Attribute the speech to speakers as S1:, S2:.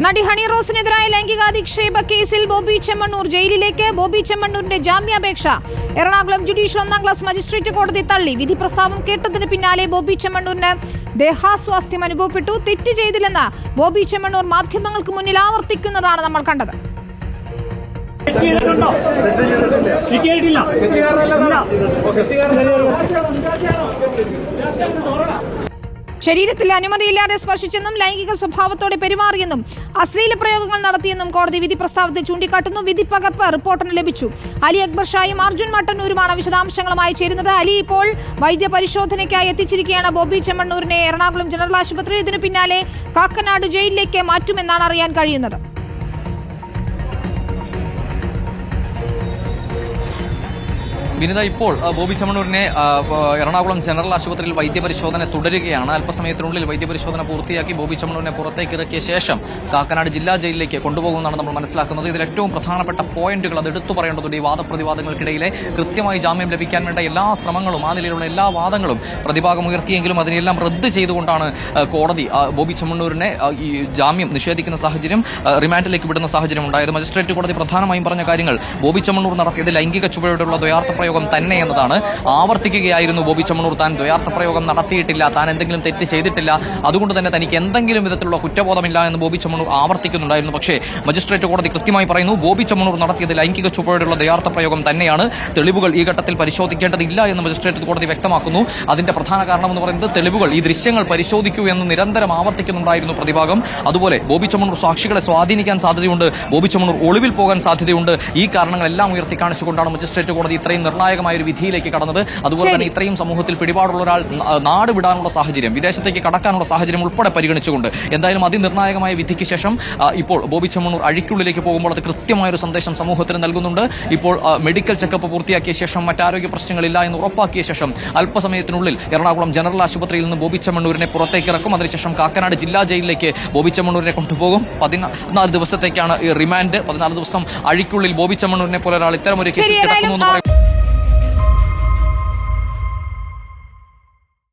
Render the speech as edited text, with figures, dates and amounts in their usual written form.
S1: നടി ഹണി റോസിനെതിരായ ലൈംഗികാധിക്ഷേപ കേസിൽ ബോബി ചെമ്മണ്ണൂർ ജയിലിലേക്ക്. ബോബി ചെമ്മണ്ണൂരിന്റെ ജാമ്യാപേക്ഷ എറണാകുളം ജുഡീഷ്യൽ 1-ാം ക്ലാസ് മജിസ്ട്രേറ്റ് കോടതി തള്ളി. വിധി പ്രസ്താവം കേട്ടതിന് പിന്നാലെ ബോബി ചെമ്മണ്ണൂരിന് ദേഹാസ്വാസ്ഥ്യം അനുഭവപ്പെട്ടു. തെറ്റ് ചെയ്തില്ലെന്ന് ബോബി ചെമ്മണ്ണൂർ മാധ്യമങ്ങൾക്ക് മുന്നിൽ ആവർത്തിക്കുന്നതാണ് നമ്മൾ കണ്ടത്. ശരീരത്തിൽ അനുമതിയില്ലാതെ സ്പർശിച്ചെന്നും ലൈംഗിക സ്വഭാവത്തോടെ പെരുമാറിയെന്നും അശ്ലീല പ്രയോഗങ്ങൾ നടത്തിയെന്നും കോടതി വിധി പ്രസ്താവത്തിൽ ചൂണ്ടിക്കാട്ടുന്നു. വിധി പകർപ്പ് റിപ്പോർട്ടിന് ലഭിച്ചു. അലി അക്ബർ ഷായും അർജുൻ മട്ടന്നൂരുമാണ് വിശദാംശങ്ങളുമായി ചേരുന്നത്. അലി, ഇപ്പോൾ വൈദ്യപരിശോധനയ്ക്കായി എത്തിച്ചിരിക്കുകയാണ് ബോബി ചെമ്മണ്ണൂരിനെ എറണാകുളം ജനറൽ ആശുപത്രിയിൽ. ഇതിനു പിന്നാലെ കാക്കനാട് ജയിലിലേക്ക് മാറ്റുമെന്നാണ് അറിയാൻ കഴിയുന്നത്.
S2: വിനിത, ഇപ്പോൾ ബോബി ചെമ്മണ്ണൂരിനെ എറണാകുളം ജനറൽ ആശുപത്രിയിൽ വൈദ്യപരിശോധന തുടരുകയാണ്. അല്പസമയത്തിനുള്ളിൽ വൈദ്യപരിശോധന പൂർത്തിയാക്കി ബോബി ചെമ്മണ്ണൂരിനെ പുറത്തേക്ക് ഇറക്കിയ ശേഷം കാക്കനാട് ജില്ലാ ജയിലിലേക്ക് കൊണ്ടുപോകുമെന്നാണ് നമ്മൾ മനസ്സിലാക്കുന്നത്. ഇതിൽ ഏറ്റവും പ്രധാനപ്പെട്ട പോയിന്റുകൾ അത് എടുത്തു പറയേണ്ടതുണ്ട്. ഈ വാദപ്രതിവാദങ്ങൾക്കിടയിലെ കൃത്യമായി ജാമ്യം ലഭിക്കാൻ വേണ്ട എല്ലാ ശ്രമങ്ങളും, ആ നിലയിലുള്ള എല്ലാ വാദങ്ങളും പ്രതിഭാഗം ഉയർത്തിയെങ്കിലും അതിനെല്ലാം റദ്ദ് ചെയ്തുകൊണ്ടാണ് കോടതി ബോബി ചെമ്മണ്ണൂരിനെ ഈ ജാമ്യം നിഷേധിക്കുന്ന സാഹചര്യം, റിമാൻഡിലേക്ക് വിടുന്ന സാഹചര്യം ഉണ്ടായത്. മജിസ്ട്രേറ്റ് കോടതി പ്രധാനമായും പറഞ്ഞ കാര്യങ്ങൾ ബോബി ചെമ്മണ്ണൂർ നടത്തിയത് ലൈംഗിക ചുവയോടുള്ള ദ്വയാർത്ഥ പ്രയോഗം തന്നെ എന്നതാണ്. ആവർത്തിക്കുകയായിരുന്നു ബോബി ചെമ്മണ്ണൂർ താൻ ദ്വയാർത്ഥ പ്രയോഗം നടത്തിയിട്ടില്ല, താൻ എന്തെങ്കിലും തെറ്റ് ചെയ്തിട്ടില്ല, അതുകൊണ്ട് തന്നെ തനിക്ക് എന്തെങ്കിലും വിധത്തിലുള്ള കുറ്റബോധമില്ല എന്ന് ബോബി ചെമ്മണ്ണൂർ ആവർത്തിക്കുന്നുണ്ടായിരുന്നു. പക്ഷേ മജിസ്ട്രേറ്റ് കോടതി കൃത്യമായി പറയുന്നു, ബോബി ചെമ്മണ്ണൂർ നടത്തിയത് ലൈംഗിക ചുവയോടുള്ള ദ്വയാർത്ഥ പ്രയോഗം തന്നെയാണ്. തെളിവുകൾ ഈ ഘട്ടത്തിൽ പരിശോധിക്കേണ്ടതില്ല എന്ന് മജിസ്ട്രേറ്റ് കോടതി വ്യക്തമാക്കുന്നു. അതിന്റെ പ്രധാന കാരണം എന്ന് പറയുന്നത് തെളിവുകൾ, ഈ ദൃശ്യങ്ങൾ പരിശോധിക്കൂ എന്ന് നിരന്തരം ആവർത്തിക്കുന്നുണ്ടായിരുന്നു പ്രതിഭാഗം. അതുപോലെ ബോബി ചെമ്മണ്ണൂർ സാക്ഷികളെ സ്വാധീനിക്കാൻ സാധ്യതയുണ്ട്, ബോബി ചെമ്മണ്ണൂർ ഒളിവിൽ പോകാൻ സാധ്യതയുണ്ട്. ഈ കാരണങ്ങളെല്ലാം ഉയർത്തി കാണിച്ചുകൊണ്ടാണ് മജിസ്ട്രേറ്റ് കോടതി ഇത്രയും നിർണായകമായ ഒരു വിധിയിലേക്ക് കടന്നത്. അതുപോലെ തന്നെ ഇത്രയും സമൂഹത്തിൽ പിടിപാടുള്ള ഒരാൾ നാട് വിടാനുള്ള സാഹചര്യം, വിദേശത്തേക്ക് കടക്കാനുള്ള സാഹചര്യം ഉൾപ്പെടെ പരിഗണിച്ചുകൊണ്ട് എന്തായാലും അതിനിർണായകമായ വിധിക്ക് ശേഷം ഇപ്പോൾ ബോബി ചെമ്മണ്ണൂർ അഴിക്കുള്ളിലേക്ക് പോകുമ്പോൾ അത് കൃത്യമായ ഒരു സന്ദേശം സമൂഹത്തിന് നൽകുന്നുണ്ട്. ഇപ്പോൾ മെഡിക്കൽ ചെക്കപ്പ് പൂർത്തിയാക്കിയ ശേഷം മറ്റാരോഗ്യ പ്രശ്നങ്ങളില്ല എന്ന് ഉറപ്പാക്കിയ ശേഷം അല്പസമയത്തിനുള്ളിൽ എറണാകുളം ജനറൽ ആശുപത്രിയിൽ നിന്ന് ബോബി ചെമ്മണ്ണൂരിനെ പുറത്തേക്ക് ഇറക്കും. അതിനുശേഷം കാക്കനാട് ജില്ലാ ജയിലിലേക്ക് ബോബി ചെമ്മണ്ണൂരിനെ കൊണ്ടുപോകും. 14 ദിവസത്തേക്കാണ് ഈ റിമാൻഡ്. 14 ദിവസം അഴിക്കുള്ളിൽ ബോബി ചെമ്മണ്ണൂരിനെ പോലെ ഒരാൾ ഇത്തരം ഒരു കേസിൽ കിടക്കുന്നു എന്ന് പറയും.